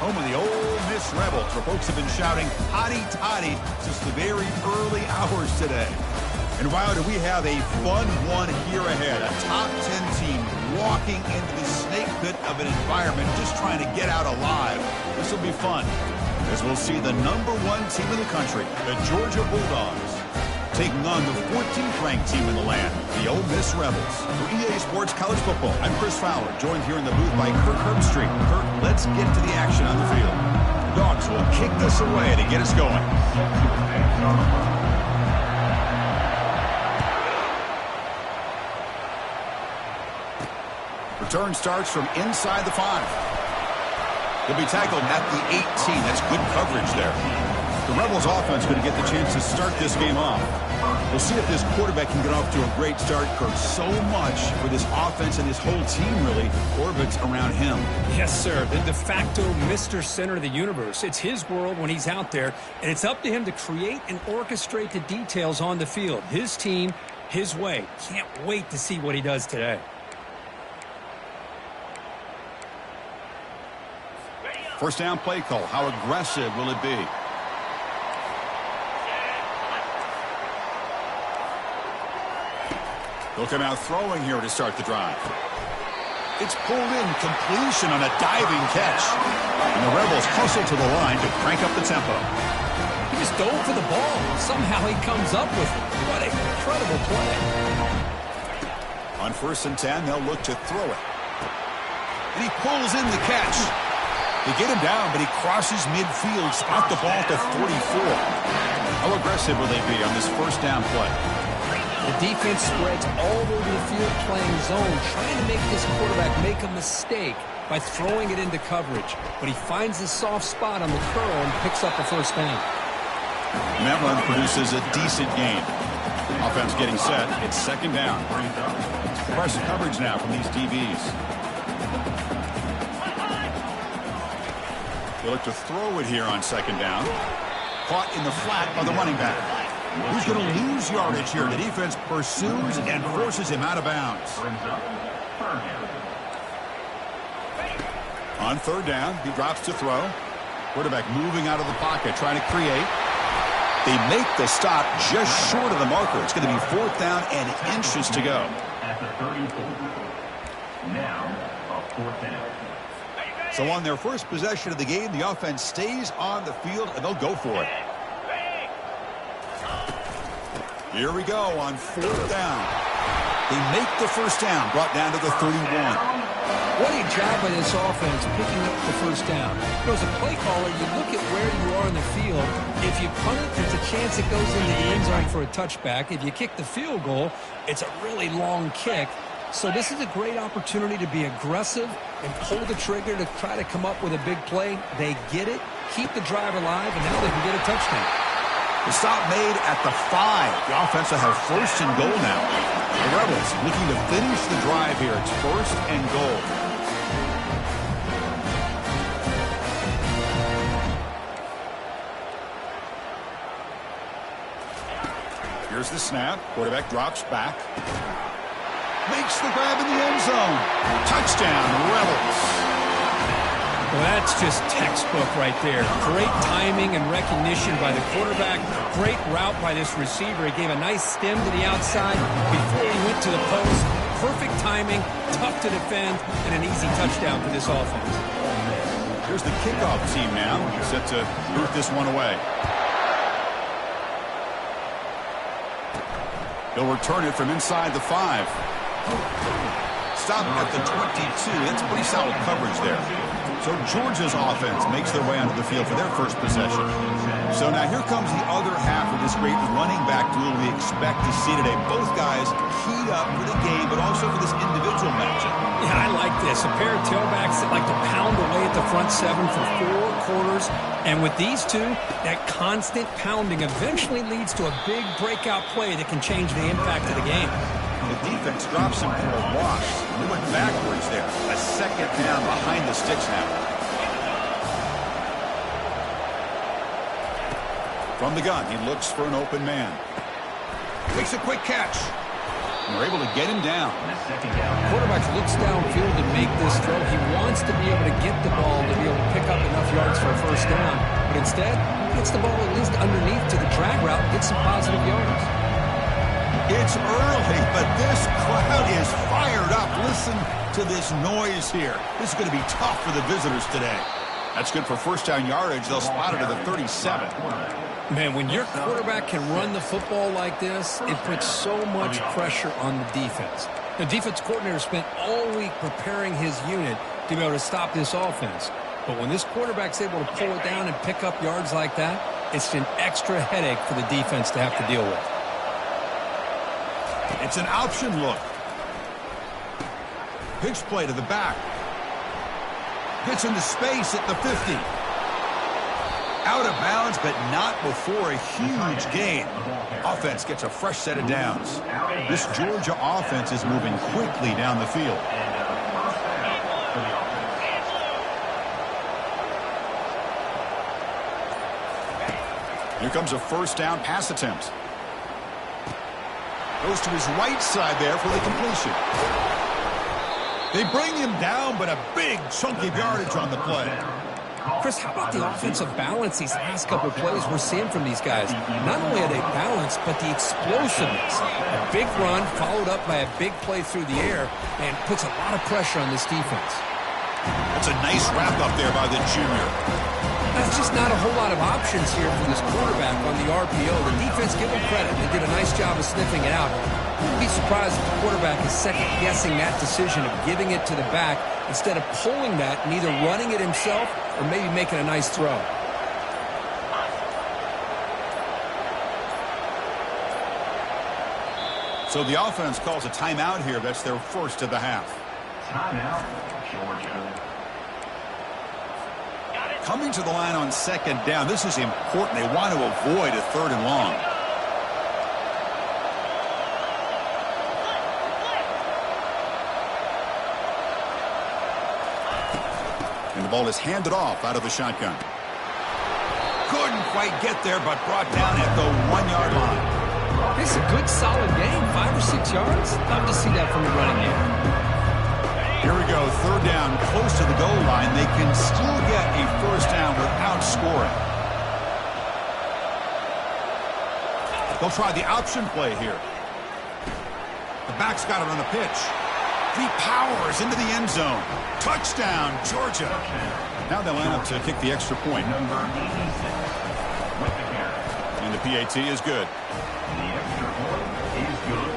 home of the Ole Miss Rebels, where folks have been shouting "Hotty Toddy" since the very early hours today. And wow, do we have a fun one here ahead. A top 10 team walking into the snake pit of an environment, just trying to get out alive. This will be fun, as we'll see the #1 team in the country, the Georgia Bulldogs, taking on the 14th ranked team in the land, the Ole Miss Rebels. For EA Sports College Football, I'm Chris Fowler, joined here in the booth by Kirk Herbstreit. Kirk, let's get to the action on the field. The Dogs will kick this away to get us going. Return starts from inside the 5. He'll be tackled at the 18. That's good coverage there. The Rebels offense going to get the chance to start this game off. We'll see if this quarterback can get off to a great start, Kirk. So much for this offense and this whole team really orbits around him. Yes, sir. The de facto Mr. Center of the universe. It's his world when he's out there, and it's up to him to create and orchestrate the details on the field. His team, his way. Can't wait to see what he does today. First down play call. How aggressive will it be? They'll come out throwing here to start the drive. It's pulled in, completion on a diving catch. And the Rebels hustle to the line to crank up the tempo. He just dove for the ball. Somehow he comes up with it. What an incredible play. On 1st and 10, they'll look to throw it. And he pulls in the catch. They get him down, but he crosses midfield, spot the ball to 44. How aggressive will they be on this first down play? The defense spreads all over the field playing zone, trying to make this quarterback make a mistake by throwing it into coverage. But he finds the soft spot on the curl and picks up the first down. And that run produces a decent gain. Offense getting set. It's 2nd down. Press coverage now from these DBs. They look to throw it here on 2nd down. Caught in the flat by the running back. He's going to lose yardage here. The defense pursues and forces him out of bounds. On 3rd down, he drops to throw. Quarterback moving out of the pocket, trying to create. They make the stop just short of the marker. It's going to be 4th down and inches to go. At the 34. Now, a 4th down. So on their first possession of the game, the offense stays on the field, and they'll go for it. Here we go on 4th down. They make the first down, brought down to the 31. What a job by this offense picking up the first down. You know, as a play caller, you look at where you are in the field. If you punt it, there's a chance it goes into the end zone for a touchback. If you kick the field goal, it's a really long kick. So this is a great opportunity to be aggressive and pull the trigger to try to come up with a big play. They get it, keep the drive alive, and now they can get a touchdown. The stop made at the 5. The offense will have 1st and goal now. The Rebels looking to finish the drive here. It's 1st and goal. Here's the snap. Quarterback drops back. Makes the grab in the end zone. Touchdown, Rebels. Well, that's just textbook right there. Great timing and recognition by the quarterback. Great route by this receiver. He gave a nice stem to the outside before he went to the post. Perfect timing, tough to defend, and an easy touchdown for this offense. Here's the kickoff team now, set to boot this one away. They'll return it from inside the 5. Stop at the 22. That's pretty solid coverage there. So Georgia's offense makes their way onto the field for their first possession. So now here comes the other half of this great running back duel we expect to see today. Both guys keyed up for the game, but also for this individual matchup. Yeah, I like this. A pair of tailbacks that like to pound away at the front 7 for 4 quarters. And with these two, that constant pounding eventually leads to a big breakout play that can change the impact of the game. The defense drops him for a loss. They went backwards there. A 2nd down behind the sticks now. From the gun, he looks for an open man. Makes a quick catch. And we're able to get him down. Quarterback looks downfield to make this throw. He wants to be able to get the ball to be able to pick up enough yards for a first down, but instead gets the ball at least underneath to the drag route and gets some positive yards. It's early, but this crowd is fired up. Listen to this noise here. This is going to be tough for the visitors today. That's good for first down yardage. They'll spot it at the 37. Man, when your quarterback can run the football like this, it puts so much pressure on the defense. The defense coordinator spent all week preparing his unit to be able to stop this offense. But when this quarterback's able to pull it down and pick up yards like that, it's an extra headache for the defense to have to deal with. It's an option look. Pitch play to the back. Gets into space at the 50. Out of bounds, but not before a huge gain. Offense gets a fresh set of downs. This Georgia offense is moving quickly down the field. Here comes a first down pass attempt. Goes to his right side there for the completion. They bring him down, but a big chunk of yardage on the play. Chris, how about the offensive balance these last couple of plays we're seeing from these guys? Not only are they balanced, but the explosiveness. A big run followed up by a big play through the air and puts a lot of pressure on this defense. That's a nice wrap up there by the junior. That's just not a whole lot of options here for this quarterback on the RPO. The defense, give them credit. They did a nice job of sniffing it out. Wouldn't be surprised if the quarterback is second-guessing that decision of giving it to the back instead of pulling that and either running it himself or maybe making a nice throw. So the offense calls a timeout here. That's their first of the half. Timeout, Georgia. Coming to the line on second down. This is important. They want to avoid a third and long. And the ball is handed off out of the shotgun. Couldn't quite get there, but brought down at the 1-yard line. This is a good, solid game. 5 or 6 yards. Love to see that from the running game. Here we go, third down, close to the goal line. They can still get a first down without scoring. They'll try the option play here. The back's got it on the pitch. He powers into the end zone. Touchdown, Georgia. Now they line up to kick the extra point. Number 86 with the carry. And the PAT is good. The extra point is good.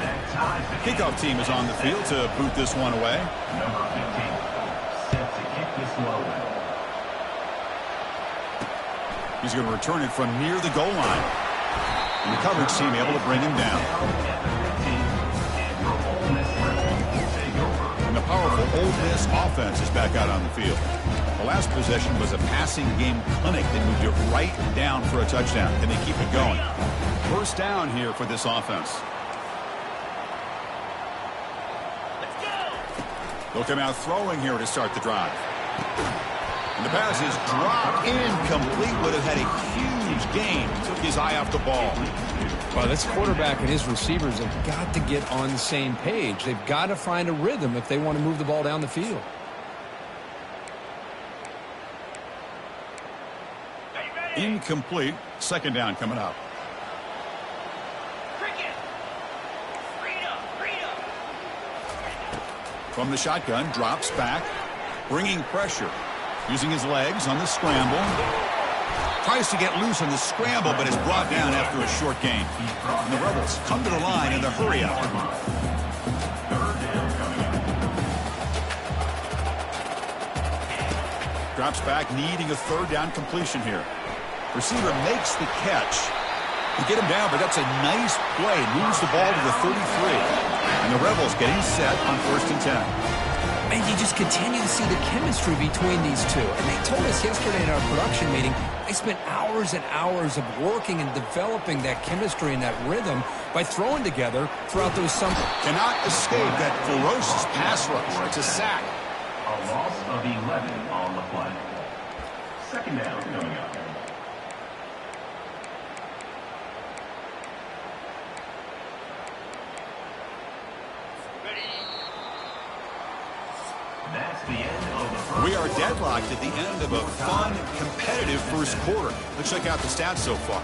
That ties the Kickoff team is on the field to boot this one away. Number 15 set to kick this one away. He's going to return it from near the goal line. And the coverage team able to bring him down. And the powerful Ole Miss offense is back out on the field. The last possession was a passing game clinic. They moved it right down for a touchdown. Can they keep it going? First down here for this offense. They'll come out throwing here to start the drive. And the pass is dropped incomplete. Would have had a huge gain. Took his eye off the ball. Well, this quarterback and his receivers have got to get on the same page. They've got to find a rhythm if they want to move the ball down the field. Incomplete. Second down coming up. From the shotgun, drops back, bringing pressure. Using his legs on the scramble. Tries to get loose on the scramble, but is brought down after a short gain. And the Rebels come to the line in the hurry up. Drops back, needing a third down completion here. Receiver makes the catch. To get him down, but that's a nice play. Moves the ball to the 33. And the Rebels getting set on 1st and 10. And you just continue to see the chemistry between these two. And they told us yesterday in our production meeting, they spent hours and hours of working and developing that chemistry and that rhythm by throwing together throughout those summers. Cannot escape that ferocious pass rush. It's a sack. A loss of 11 on the play. Second down coming up. We are deadlocked at the end of a fun, competitive first quarter. Let's check out the stats so far.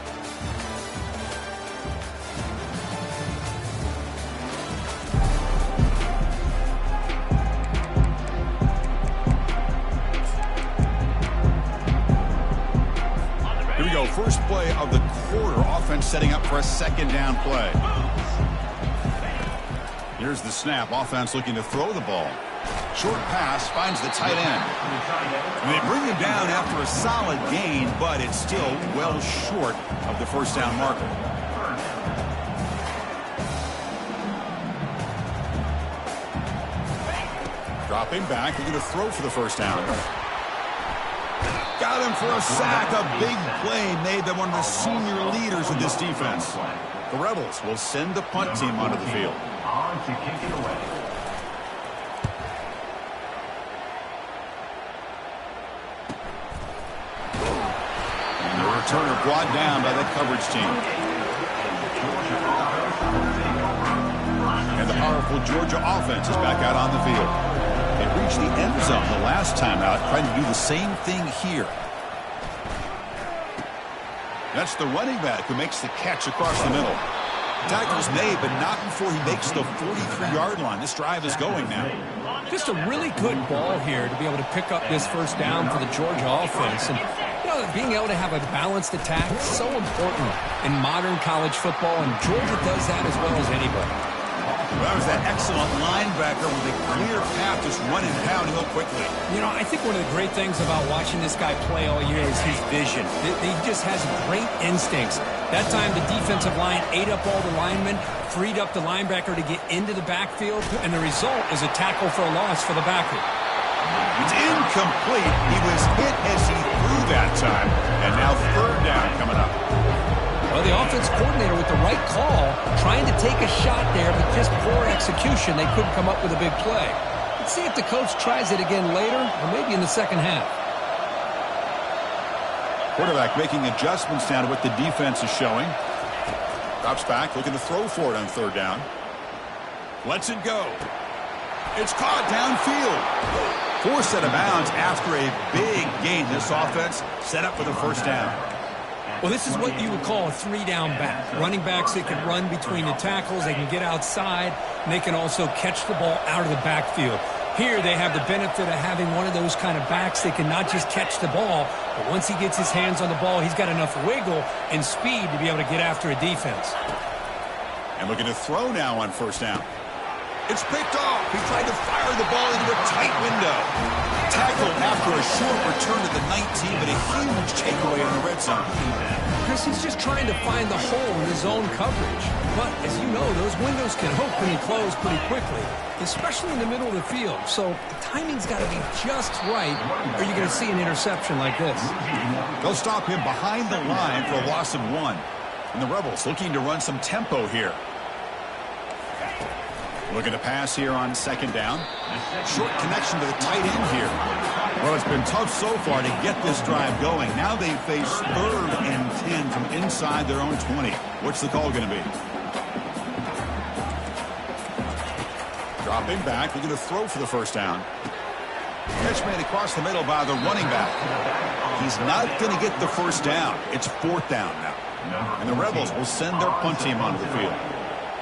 Here we go. First play of the quarter. Offense setting up for a second down play. Here's the snap. Offense looking to throw the ball. Short pass finds the tight end. And they bring him down after a solid gain, but it's still well short of the first down marker. Dropping back, looking to throw for the first down. Got him for a sack. A big play made them one of the senior leaders of this defense. The Rebels will send the punt team onto the field. On to kick it away. And the returner brought down by the coverage team. And the powerful Georgia offense is back out on the field. They reached the end zone the last time out, trying to do the same thing here. That's the running back who makes the catch across the middle. Tackle's made, but not before he makes the 43-yard line. This drive is going now. Just a really good ball here to be able to pick up this first down for the Georgia offense. And, you know, being able to have a balanced attack is so important in modern college football, and Georgia does that as well as anybody. Well, that was that excellent linebacker with a clear path, just running downhill quickly. You know, I think one of the great things about watching this guy play all year is his vision. He just has great instincts. That time, the defensive line ate up all the linemen, freed up the linebacker to get into the backfield, and the result is a tackle for a loss for the backer. It's incomplete. He was hit as he threw that time, and now third down coming up. Well, the offense coordinator with the right call, trying to take a shot there, but just poor execution. They couldn't come up with a big play. Let's see if the coach tries it again later, or maybe in the second half. Quarterback making adjustments now to what the defense is showing. Drops back, looking to throw for it on third down. Lets it go. It's caught downfield. Forced out of bounds after a big gain. This offense set up for the first down. Well, this is what you would call a three-down back. Running backs, they can run between the tackles, they can get outside, and they can also catch the ball out of the backfield. Here, they have the benefit of having one of those kind of backs that can not just catch the ball, but once he gets his hands on the ball, he's got enough wiggle and speed to be able to get after a defense. And looking to throw now on first down. It's picked off. He tried to fire the ball into a tight window. Tackled after a short return to the 19, but a huge takeaway in the red zone. Chris, he's just trying to find the hole in his own coverage. But, as you know, those windows can open and close pretty quickly, especially in the middle of the field. So the timing's got to be just right, or you're going to see an interception like this. They'll stop him behind the line for a loss of 1. And the Rebels looking to run some tempo here. Looking to pass here on second down. Short connection to the tight end here. Well, it's been tough so far to get this drive going. Now they face 3rd and 10 from inside their own 20. What's the call going to be? Dropping back, looking to throw for the first down. Catch made across the middle by the running back. He's not going to get the first down. It's 4th down now. And the Rebels will send their punt team onto the field.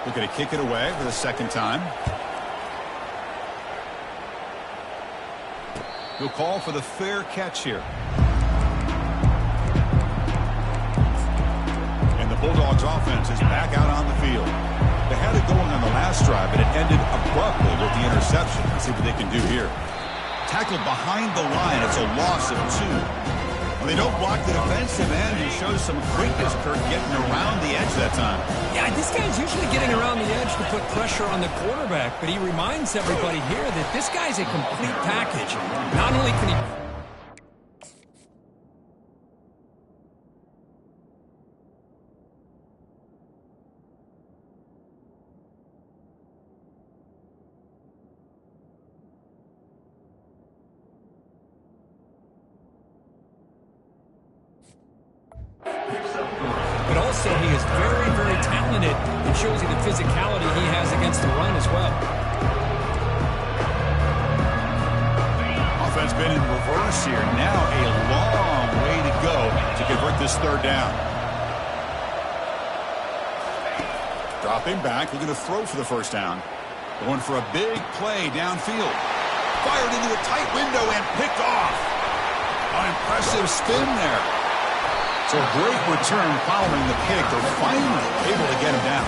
Looking to kick it away for the second time. He'll call for the fair catch here. And the Bulldogs offense is back out on the field. They had it going on the last drive, but it ended abruptly with the interception. Let's see what they can do here. Tackled behind the line. It's a loss of 2. Well, they don't block the defensive end. He shows some quickness, Kirk, getting around the edge that time. Yeah, this guy's usually getting around the edge to put pressure on the quarterback, but he reminds everybody here that this guy's a complete package. Not only can he... But also he is very, very talented and shows you the physicality he has against the run as well. offense been in reverse here. Now a long way to go to convert this third down. Dropping back, looking to throw for the first down. Going for a big play downfield. Fired into a tight window and picked off. An impressive spin there. So a great return following the pick. They're finally able to get him down.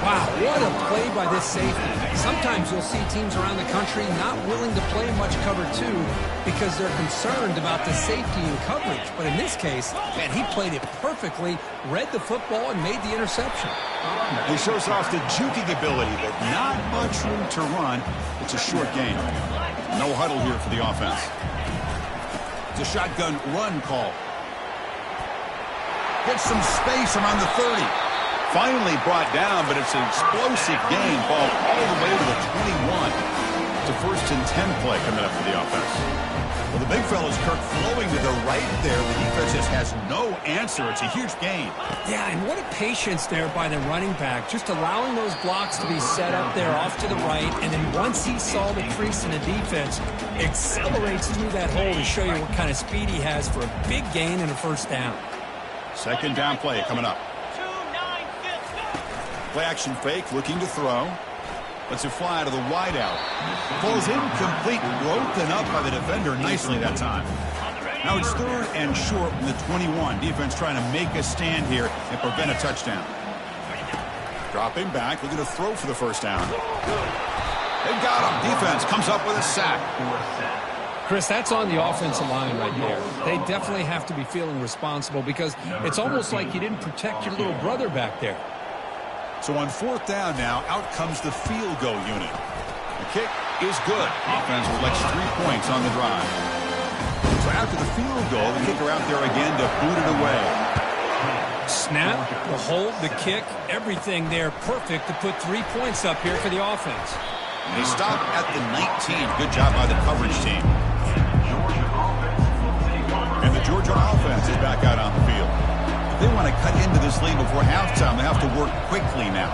Wow, what a play by this safety. Sometimes you'll see teams around the country not willing to play much cover two because they're concerned about the safety and coverage. But in this case, man, he played it perfectly, read the football, and made the interception. He shows off the juking ability, but not much room to run. It's a short game. No huddle here for the offense. It's a shotgun run call. Gets some space around the 30. Finally brought down, but it's an explosive gain. Ball all the way to the 21. It's a 1st and 10 play coming up for the offense. Well, the big fella's Kirk flowing to the right there. The defense just has no answer. It's a huge gain. Yeah, and what a patience there by the running back. Just allowing those blocks to be set up there off to the right. And then once he saw the crease in the defense, accelerates through that hole to show you what kind of speed he has for a big gain and a first down. Second down play coming up. Play action fake, looking to throw. Lets it fly to the wideout. Falls incomplete, broken up by the defender nicely that time. Now it's 3rd and short from the 21. Defense trying to make a stand here and prevent a touchdown. Dropping back, looking to throw for the first down. They got him. Defense comes up with a sack. Chris, that's on the offensive line right there. They definitely have to be feeling responsible because it's almost like you didn't protect your little brother back there. So on 4th down now, out comes the field goal unit. The kick is good. Offense collects 3 points on the drive. So after the field goal, the kicker out there again to boot it away. Snap, the hold, the kick, everything there perfect to put 3 points up here for the offense. And they stop at the 19. Good job by the coverage team. And the Georgia offense is back out on the field. If they want to cut into this lead before halftime, they have to work quickly now.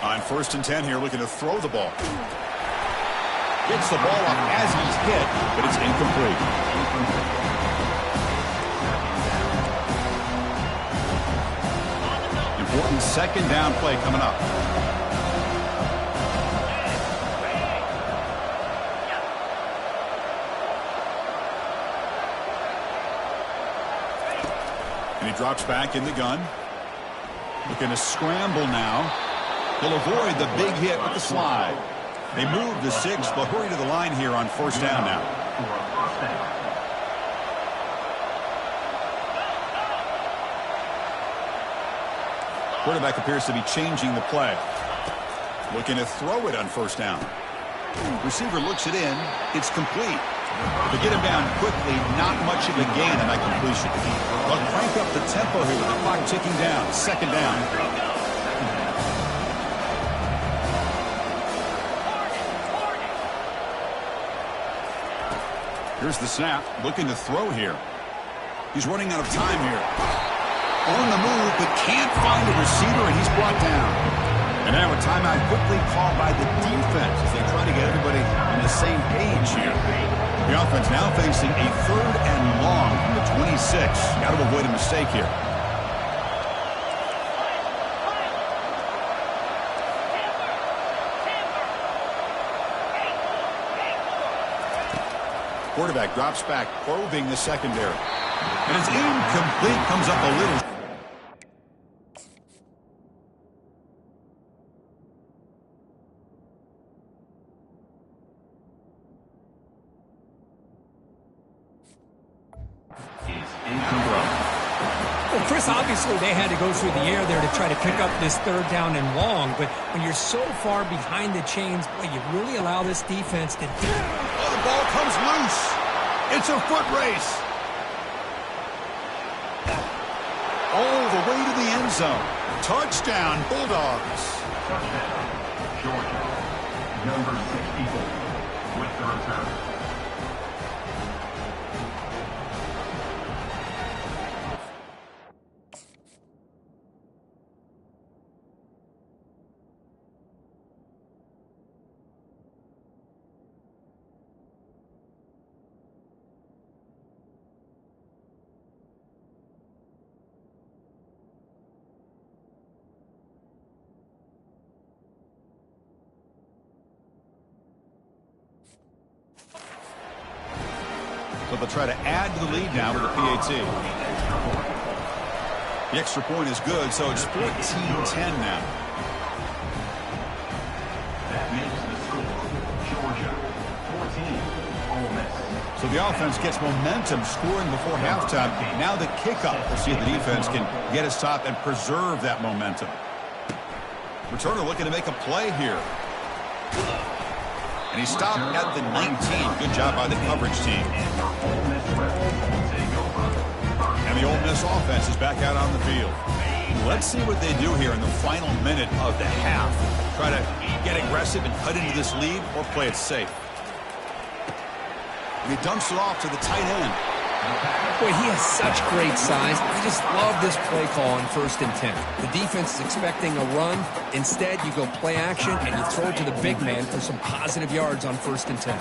On 1st and 10 here, looking to throw the ball. Gets the ball up as he's hit, but it's incomplete. Important 2nd down play coming up. And he drops back in the gun. Looking to scramble now. He'll avoid the big hit with the slide. They move the 6. They'll hurry to the line here on 1st down now. Quarterback appears to be changing the play. Looking to throw it on 1st down. Receiver looks it in. It's complete. If they get him down quickly, not much of a gain on that completion. They'll crank up the tempo here with the clock ticking down. 2nd down. Here's the snap. Looking to throw here. He's running out of time here. On the move, but can't find a receiver, and he's brought down. And now a timeout quickly called by the defense as they try to get everybody on the same page here. The offense now facing a 3rd and long from the 26. Got to avoid a mistake here. Quarterback drops back, probing the secondary. And it's incomplete, comes up a little. Well, Chris, obviously they had to go through the air there to try to pick up this 3rd down and long, but when you're so far behind the chains, boy, you really allow this defense to... Oh, the ball comes loose. It's a foot race. All the way to the end zone. Touchdown, Bulldogs. Georgia, number 64 with the return. So they'll try to add to the lead now with the PAT. The extra point is good, so it's 14-10 now. That makes the score Georgia 14, Ole Miss. So the offense gets momentum scoring before halftime. Now the kickoff. We'll see if the defense can get a stop and preserve that momentum. Returner looking to make a play here. And he stopped at the 19. Good job by the coverage team. And the Ole Miss offense is back out on the field. Let's see what they do here in the final minute of the half. Try to get aggressive and cut into this lead or play it safe. And he dumps it off to the tight end. Boy, he has such great size. I just love this play call on 1st and 10. The defense is expecting a run. Instead, you go play action and you throw it to the big man for some positive yards on 1st and 10.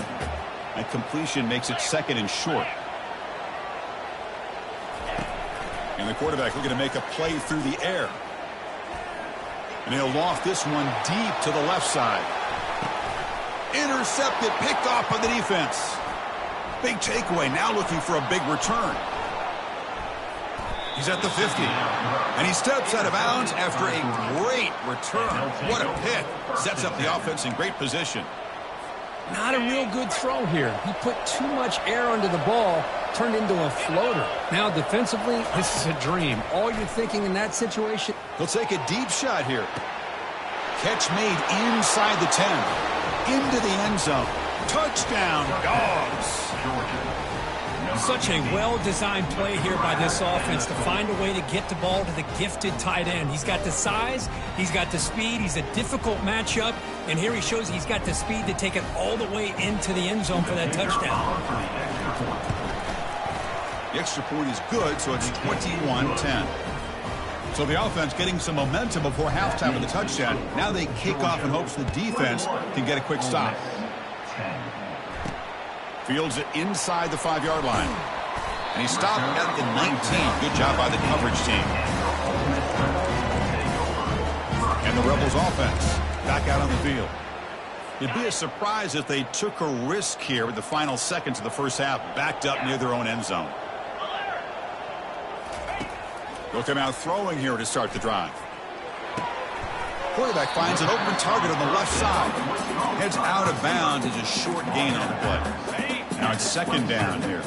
And completion makes it 2nd and short. And the quarterback looking to make a play through the air. And he'll loft this one deep to the left side. Intercepted, picked off by the defense. Big takeaway, now looking for a big return. He's at the 50. And he steps out of bounds after a great return. What a pick. Sets up the offense in great position. Not a real good throw here. He put too much air under the ball, turned into a floater. Now defensively, this is a dream. All you're thinking in that situation. He'll take a deep shot here. Catch made inside the 10. Into the end zone. Touchdown, Dogs. Such a well-designed play here by this offense to find a way to get the ball to the gifted tight end. He's got the size, he's got the speed, he's a difficult matchup, and here he shows he's got the speed to take it all the way into the end zone for that touchdown. The extra point is good, so it's 21-10. So the offense getting some momentum before halftime with the touchdown. Now they kick off in hopes the defense can get a quick stop. Fields it inside the 5-yard line. And he stopped at the 19. Good job by the coverage team. And the Rebels offense back out on the field. It'd be a surprise if they took a risk here with the final seconds of the first half, backed up near their own end zone. They'll come out throwing here to start the drive. Quarterback finds an open target on the left side. Heads out of bounds as a short gain on the play. Now it's 2nd down here.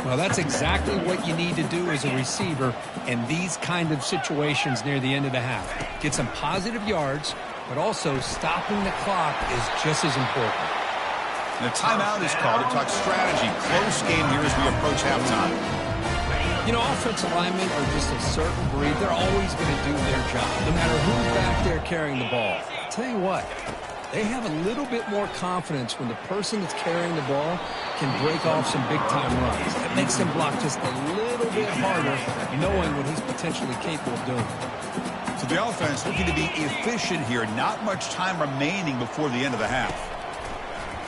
Well, that's exactly what you need to do as a receiver in these kind of situations near the end of the half. Get some positive yards, but also stopping the clock is just as important. And a timeout is called to talk strategy. Close game here as we approach halftime. You know, offensive linemen are just a certain breed. They're always going to do their job, no matter who's back there carrying the ball. I'll tell you what, they have a little bit more confidence when the person that's carrying the ball can break off some big-time runs. That makes them block just a little bit harder, knowing what he's potentially capable of doing. So the offense looking to be efficient here. Not much time remaining before the end of the half.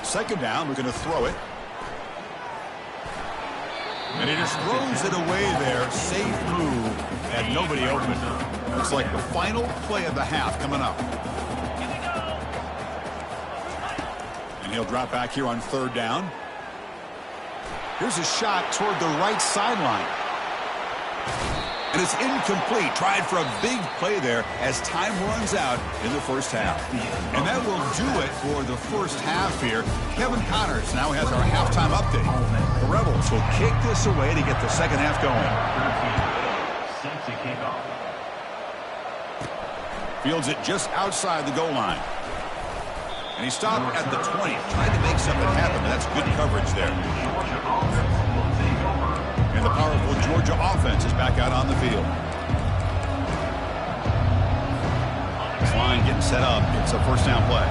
2nd down, we're going to throw it. And he just throws it away there. Safe move. Had nobody open. Looks like the final play of the half coming up. And he'll drop back here on 3rd down. Here's a shot toward the right sideline. And it's incomplete. Tried for a big play there as time runs out in the first half. And that will do it for the first half here. Kevin Connors now has our halftime update. The Rebels will kick this away to get the second half going. Fields it just outside the goal line. And he stopped at the 20. Tried to make something happen, but that's good coverage there. And the powerful Georgia offense is back out on the field. This line getting set up. It's a 1st down play.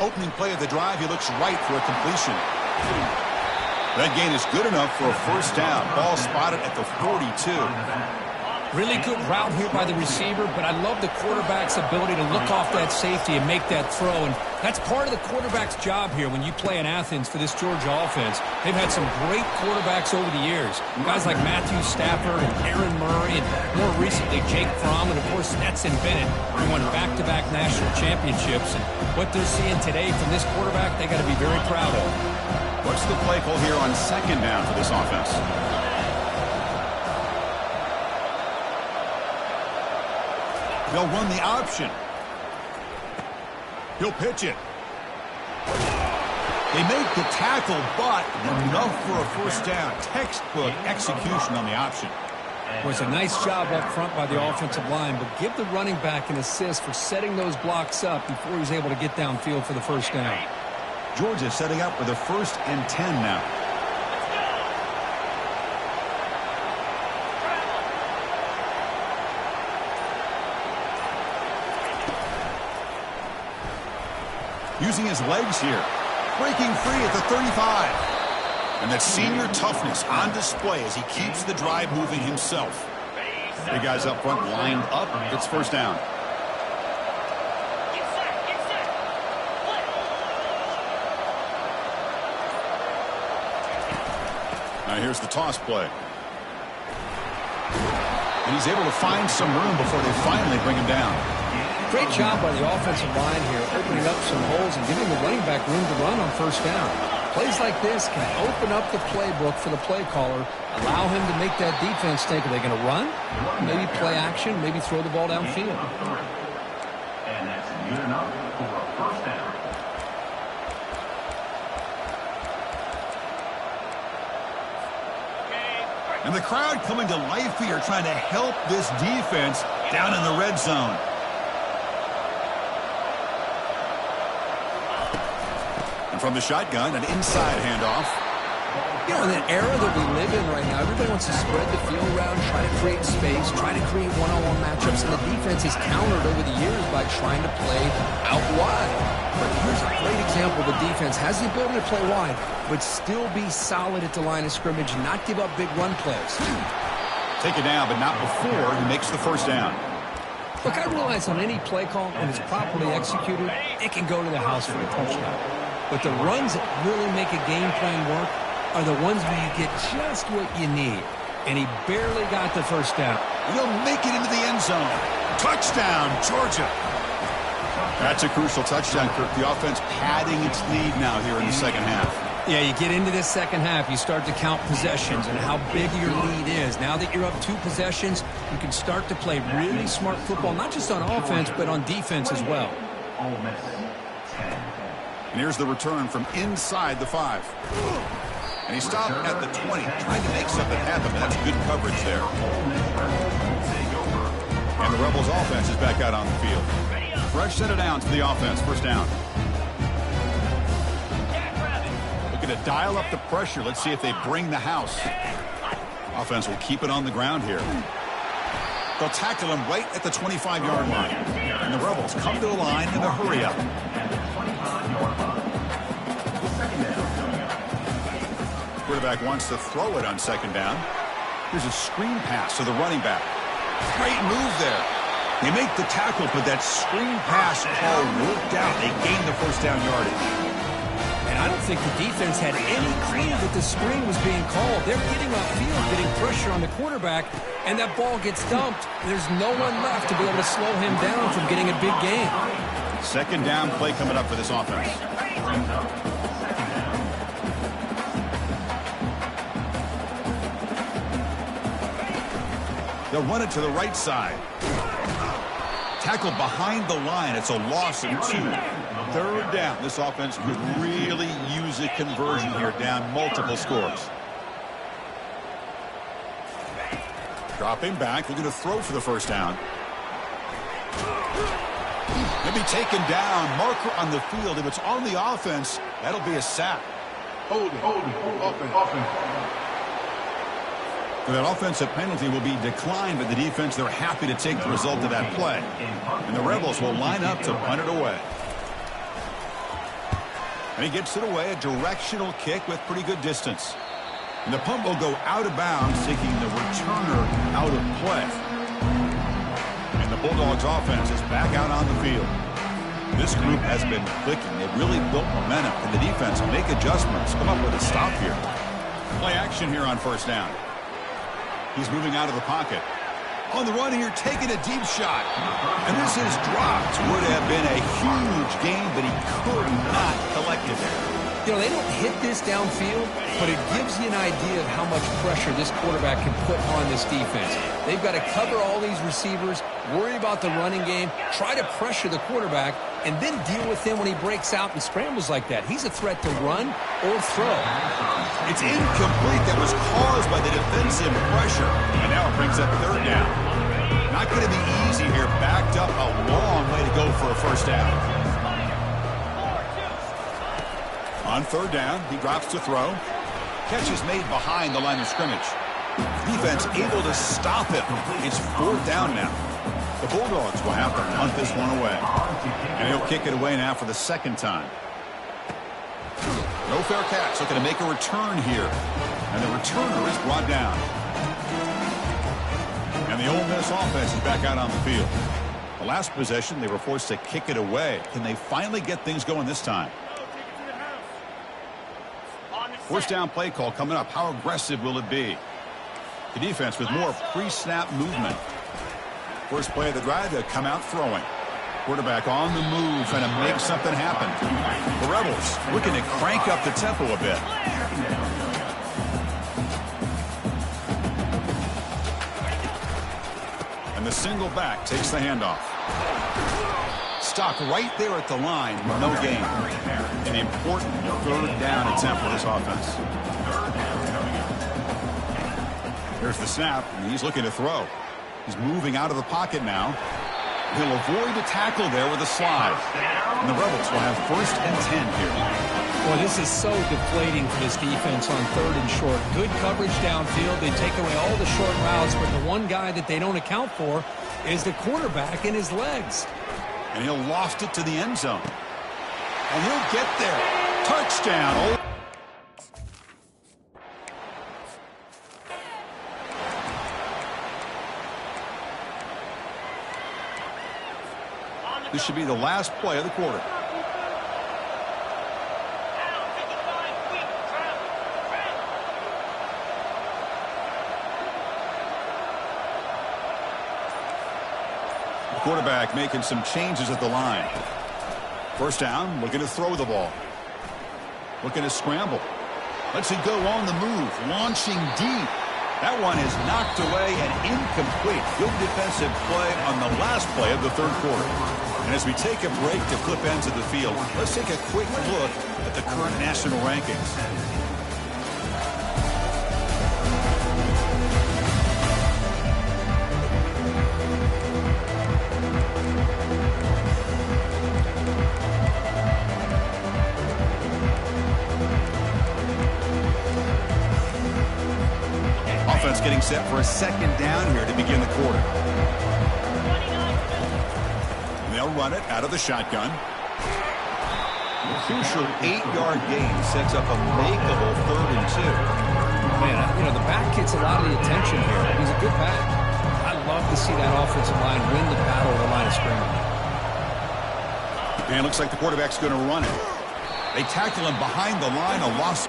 Opening play of the drive, he looks right for a completion. That gain is good enough for a 1st down. Ball spotted at the 42. Really good route here by the receiver, but I love the quarterback's ability to look off that safety and make that throw. And that's part of the quarterback's job here when you play in Athens for this Georgia offense. They've had some great quarterbacks over the years. Guys like Matthew Stafford and Aaron Murray, and more recently Jake Fromm, and of course Stetson Bennett, who won back-to-back national championships. And what they're seeing today from this quarterback, they got to be very proud of. What's the play call here on second down for this offense? They'll run the option. He'll pitch it. They make the tackle, but enough for a first down. Textbook execution on the option. It was a nice job up front by the offensive line, but give the running back an assist for setting those blocks up before he's able to get downfield for the first down. Georgia setting up with a 1st and 10 now. Using his legs here. Breaking free at the 35. And that senior toughness on display as he keeps the drive moving himself. Big guys up front lined up. It's first down. Now here's the toss play. And he's able to find some room before they finally bring him down. Great job by the offensive line here, opening up some holes and giving the running back room to run on first down. Plays like this can open up the playbook for the play caller, allow him to make that defense think, are they going to run? Maybe play action, maybe throw the ball downfield. And that's good enough for a first down. And the crowd coming to life here, trying to help this defense down in the red zone. From the shotgun, an inside handoff. You know, in an era that we live in right now, everybody wants to spread the field around, try to create space, try to create one-on-one matchups, and the defense has countered over the years by trying to play out wide. But here's a great example. The defense has the ability to play wide, but still be solid at the line of scrimmage, not give up big run plays. Take it down, but not before he makes the first down. Look, I realize on any play call, when it's properly executed, it can go to the house for a touchdown. But the runs that really make a game plan work are the ones where you get just what you need. And he barely got the first down. He'll make it into the end zone. Touchdown, Georgia. That's a crucial touchdown, Kirk. The offense padding its lead now here in the second half. Yeah, you get into this second half, you start to count possessions and how big your lead is. Now that you're up 2 possessions, you can start to play really smart football, not just on offense, but on defense as well. Ole Miss 10. And here's the return from inside the 5. And he stopped at the 20, trying to make something happen, but that's good coverage there. And the Rebels offense is back out on the field. Fresh set of downs for the offense, first down. Looking to dial up the pressure. Let's see if they bring the house. Offense will keep it on the ground here. They'll tackle him right at the 25-yard line. And the Rebels come to the line in a hurry up. Quarterback wants to throw it on second down. Here's a screen pass to the running back. Great move there. They make the tackle, but that screen pass call worked out. They gained the first down yardage. And I don't think the defense had any clue that the screen was being called. They're getting upfield, getting pressure on the quarterback, and that ball gets dumped. There's no one left to be able to slow him down from getting a big gain. Second down play coming up for this offense. They'll run it to the right side. Tackled behind the line. It's a loss of 2. Third down. This offense could really use a conversion here, down multiple scores. Dropping back. Looking to throw for the first down. Maybe taken down. Marker on the field. If it's on the offense, that'll be a sack. Hold it. Offense. That offensive penalty will be declined, but the defense, they're happy to take the result of that play. And the Rebels will line up to punt it away. And he gets it away, a directional kick with pretty good distance. And the punt will go out of bounds, taking the returner out of play. Bulldogs offense is back out on the field. This group has been clicking. They've really built momentum. Can the defense make adjustments? Come up with a stop here. Play action here on first down. He's moving out of the pocket. On the run here, taking a deep shot. And this is dropped. Would have been a huge gain, but he could not collect it there. You know, they don't hit this downfield, but it gives you an idea of how much pressure this quarterback can put on this defense. They've got to cover all these receivers, worry about the running game, try to pressure the quarterback, and then deal with him when he breaks out and scrambles like that. He's a threat to run or throw. It's incomplete. That was caused by the defensive pressure. And now it brings up third down. Not going to be easy here. Backed up a long way to go for a first down. On third down, he drops to throw. Catch is made behind the line of scrimmage. Defense able to stop him. It's fourth down now. The Bulldogs will have to punt this one away. And he'll kick it away now for the second time. No fair catch. Looking to make a return here. And the returner is brought down. And the Ole Miss offense is back out on the field. The last possession, they were forced to kick it away. Can they finally get things going this time? First down play call coming up. How aggressive will it be? The defense with more pre-snap movement. First play of the drive, they'll come out throwing. Quarterback on the move, trying to make something happen. The Rebels looking to crank up the tempo a bit. And the single back takes the handoff. Stopped right there at the line with no gain. An important third down attempt for this offense. Here's the snap, and he's looking to throw. He's moving out of the pocket now. He'll avoid the tackle there with a slide. And the Rebels will have first and 10 here. Boy, this is so deflating for this defense on third and short. Good coverage downfield. They take away all the short routes, but the one guy that they don't account for is the quarterback and his legs. And he'll loft it to the end zone. And he'll get there. Touchdown. This should be the last play of the quarter. The quarterback making some changes at the line. First down, looking to throw the ball. Looking to scramble. Lets it go on the move, launching deep. That one is knocked away and incomplete. Good defensive play on the last play of the third quarter. And as we take a break to flip ends of the field, let's take a quick look at the current national rankings. Offense getting set for a second down here to begin the quarter. They'll run it out of the shotgun. A crucial 8-yard gain sets up a makeable 3rd and 2. Man, you know, the back gets a lot of the attention here. He's a good back. I love to see that offensive line win the battle of the line of scrimmage. And it looks like the quarterback's going to run it. They tackle him behind the line, a loss.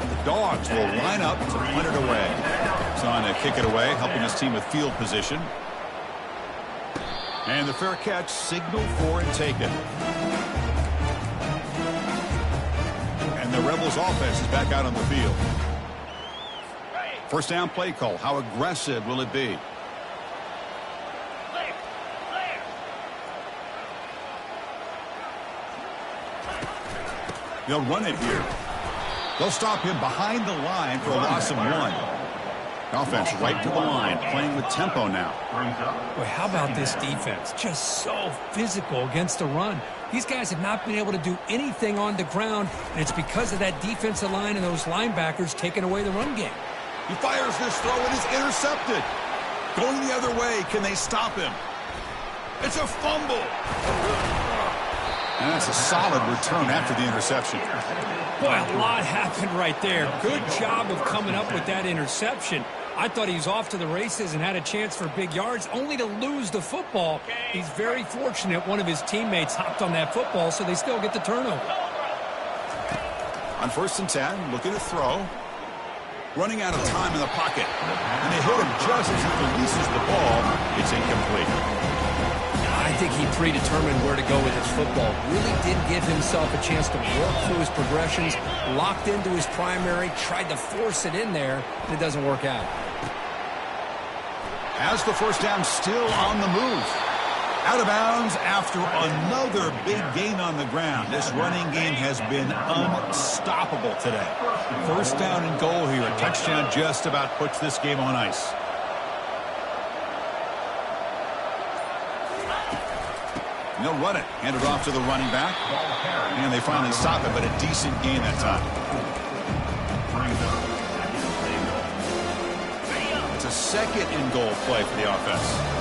The Dogs will line up to punt it away. It's on to kick it away, helping his team with field position. And the fair catch signaled for and taken. And the Rebels offense is back out on the field. First down play call. How aggressive will it be? They'll run it here. They'll stop him behind the line for a loss of 1. Offense right to the line, playing with tempo now. Boy, how about this defense? Just so physical against the run. These guys have not been able to do anything on the ground, and it's because of that defensive line and those linebackers taking away the run game. He fires this throw. It is intercepted. Going the other way. Can they stop him? It's a fumble. And that's a solid return after the interception. Boy, a lot happened right there. Good job of coming up with that interception. I thought he was off to the races and had a chance for big yards, only to lose the football. He's very fortunate one of his teammates hopped on that football, so they still get the turnover. On 1st and 10, looking to throw. Running out of time in the pocket. And they hit him just as he releases the ball. It's incomplete. I think he predetermined where to go with his football. Really did give himself a chance to work through his progressions, locked into his primary, tried to force it in there, and it doesn't work out. Has the first down, still on the move. Out of bounds after another big gain on the ground. This running game has been unstoppable today. First down and goal here. A touchdown just about puts this game on ice. And they'll run it. Hand it off to the running back. And they finally stop it, but a decent gain that time. It's a second and goal play for the offense.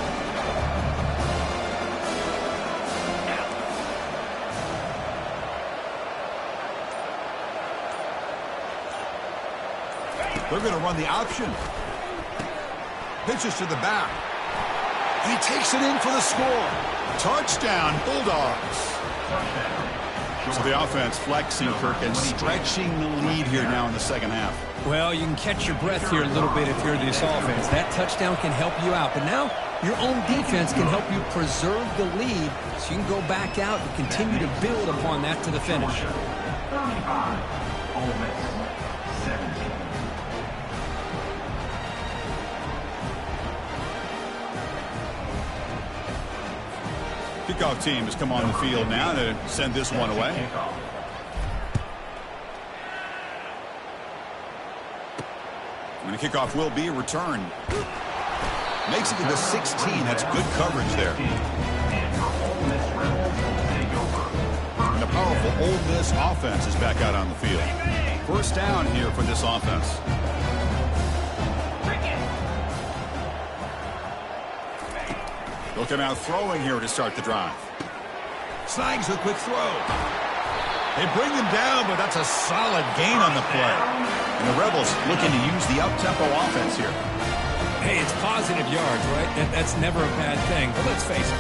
They're going to run the option. Pitches to the back. He takes it in for the score. Touchdown, Bulldogs. So the offense flexing, Kirk, and stretching the lead here now in the second half. Well, you can catch your breath here a little bit if you're this offense. That touchdown can help you out. But now your own defense can help you preserve the lead so you can go back out and continue to build upon that to the finish. 35, Ole Miss, 17. Kickoff team has come on the field now to send this one away. And the kickoff will be a return. Makes it to the 16. That's good coverage there. And the powerful Ole Miss offense is back out on the field. First down here for this offense. They'll come out throwing here to start the drive. Snags a quick throw. They bring him down, but that's a solid gain on the play. And the Rebels looking to use the up-tempo offense here. Hey, it's positive yards, right? That's never a bad thing. But let's face it,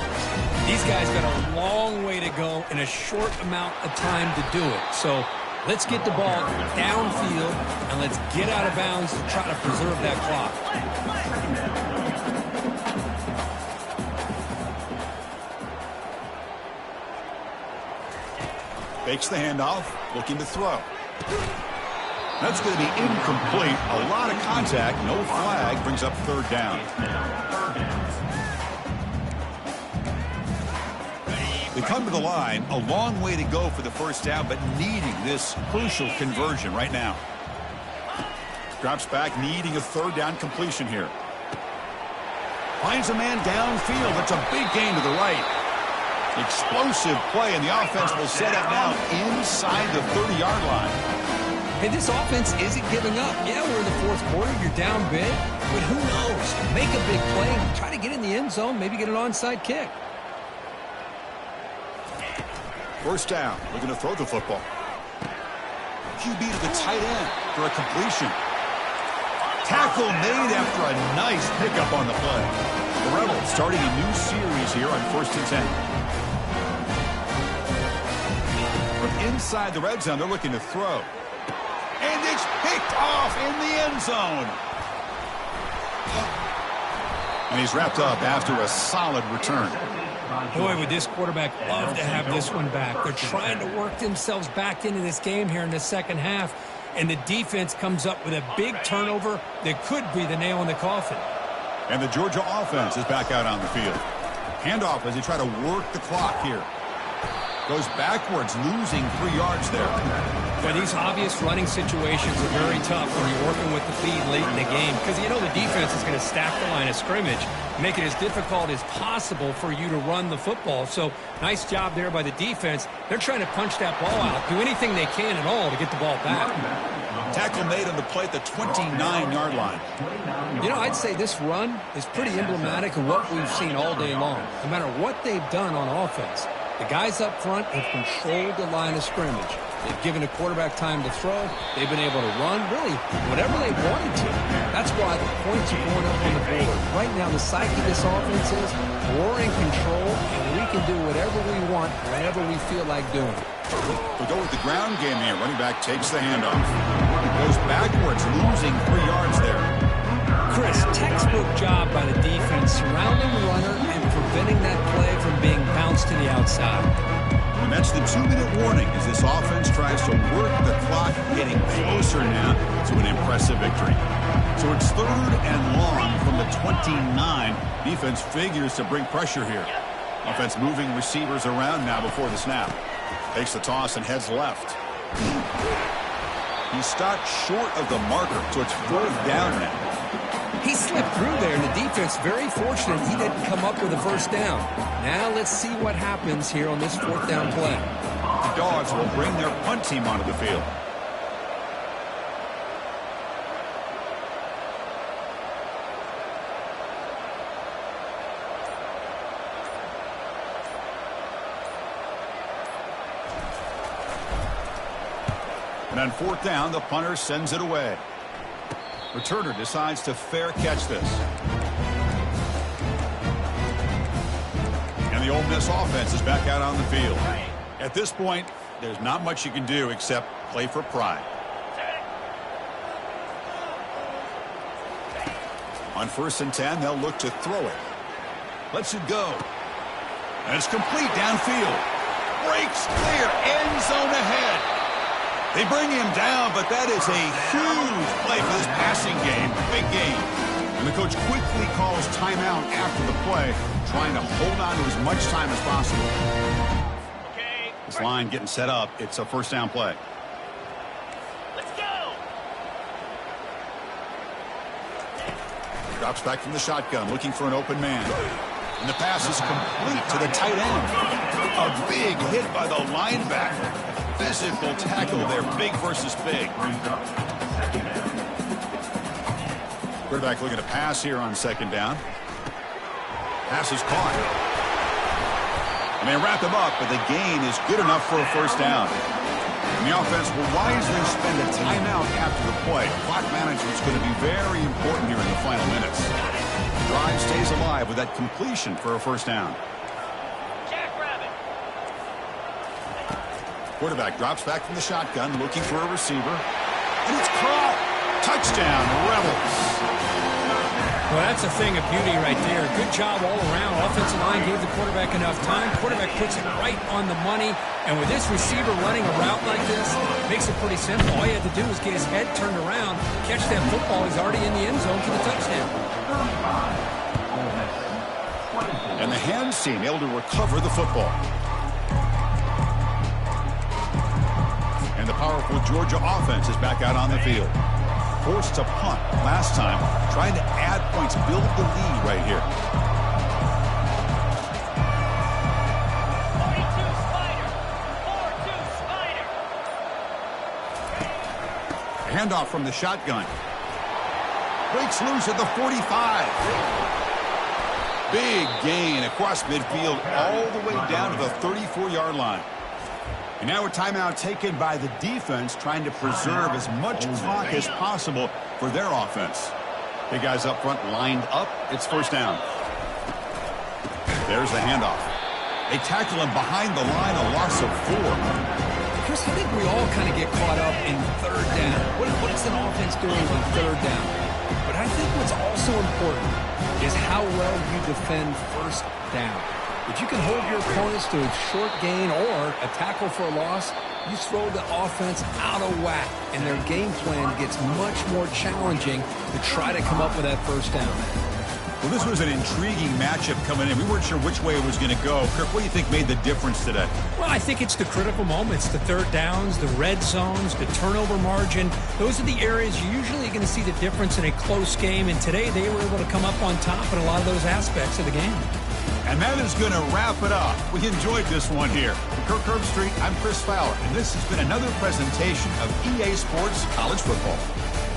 these guys got a long way to go in a short amount of time to do it. So let's get the ball downfield, and let's get out of bounds to try to preserve that clock. Fakes the handoff, looking to throw. That's going to be incomplete. A lot of contact, no flag, brings up third down. They come to the line, a long way to go for the first down, but needing this crucial conversion right now. Drops back, needing a third down completion here. Finds a man downfield. That's a big gain to the right. Explosive play, and the offense will set up now inside the 30-yard line. Hey, this offense isn't giving up. Yeah, we're in the fourth quarter. You're down big. But who knows? Make a big play. Try to get in the end zone. Maybe get an onside kick. First down. Looking to throw the football. QB to the tight end for a completion. Tackle made after a nice pickup on the play. The Rebels starting a new series here on 1st and 10. From inside the red zone, they're looking to throw. And it's picked off in the end zone. And he's wrapped up after a solid return. Boy, would this quarterback love to have this one back. They're trying to work themselves back into this game here in the second half. And the defense comes up with a big turnover that could be the nail in the coffin. And the Georgia offense is back out on the field. Handoff as they try to work the clock here. Goes backwards, losing 3 yards there. But these obvious running situations are very tough when you're working with the lead late in the game, because you know the defense is going to stack the line of scrimmage, make it as difficult as possible for you to run the football. So nice job there by the defense. They're trying to punch that ball out, do anything they can at all to get the ball back. Tackle made on the play at the 29-yard line. You know, I'd say this run is pretty emblematic of what we've seen all day long. No matter what they've done on offense, the guys up front have controlled the line of scrimmage. They've given the quarterback time to throw. They've been able to run, really, whatever they wanted to. That's why the points are going up on the board. Right now, the psyche of this offense is we're in control, and we can do whatever we want, whenever we feel like doing it. We'll go with the ground game here. Running back takes the handoff. He goes backwards, losing 3 yards there. Chris, textbook job by the defense surrounding the runner and preventing that play from being bounced to the outside. And that's the 2-minute warning as this offense tries to work the clock, getting closer now to an impressive victory. So it's 3rd and long from the 29. Defense figures to bring pressure here. Offense moving receivers around now before the snap. Takes the toss and heads left. He stopped short of the marker, so it's 4th down now. He slipped through there, and the defense very fortunate he didn't come up with a first down. Now let's see what happens here on this 4th down play. The Dogs will bring their punt team onto the field. And on 4th down, the punter sends it away. Returner decides to fair catch this. And the Ole Miss offense is back out on the field. At this point, there's not much you can do except play for pride. On 1st and 10, they'll look to throw it. Lets it go. And it's complete downfield. Breaks clear. End zone ahead. They bring him down, but that is a huge play for this passing game. Big game. And the coach quickly calls timeout after the play, trying to hold on to as much time as possible. This line getting set up. It's a 1st down play. Let's go. Drops back from the shotgun, looking for an open man. And the pass is complete to the tight end. A big hit by the linebacker. Physical tackle there, big versus big. Quarterback looking to pass here on 2nd down. Pass is caught. And they wrap him up, but the gain is good enough for a 1st down. And the offense will wisely spend a timeout after the play. Clock management is going to be very important here in the final minutes. The drive stays alive with that completion for a 1st down. Quarterback drops back from the shotgun, looking for a receiver. And it's caught. Touchdown, Rebels. Well, that's a thing of beauty right there. Good job all around. Offensive line gave the quarterback enough time. Quarterback puts it right on the money. And with this receiver running a route like this, makes it pretty simple. All you have to do is get his head turned around, catch that football. He's already in the end zone for the touchdown. And the hands team able to recover the football. And the powerful Georgia offense is back out on the field. Forced to punt last time, trying to add points, build the lead right here. 42 Spider. 4-2 Spider. Handoff from the shotgun. Breaks loose at the 45. Big gain across midfield all the way down to the 34-yard line. And now a timeout taken by the defense, trying to preserve as much clock as possible for their offense. The guys up front lined up. It's 1st down. There's the handoff. They tackle him behind the line, a loss of 4. Chris, I think we all kind of get caught up in 3rd down. What is an offense doing on 3rd down? But I think what's also important is how well you defend 1st down. If you can hold your opponents to a short gain or a tackle for a loss, you throw the offense out of whack, and their game plan gets much more challenging to try to come up with that 1st down. Well, this was an intriguing matchup coming in. We weren't sure which way it was going to go. Kirk, what do you think made the difference today? Well, I think it's the critical moments, the 3rd downs, the red zones, the turnover margin. Those are the areas you're usually going to see the difference in a close game, and today they were able to come up on top in a lot of those aspects of the game. And that is going to wrap it up. We enjoyed this one here. For Kirk Herbstreit, I'm Chris Fowler, and this has been another presentation of EA Sports College Football.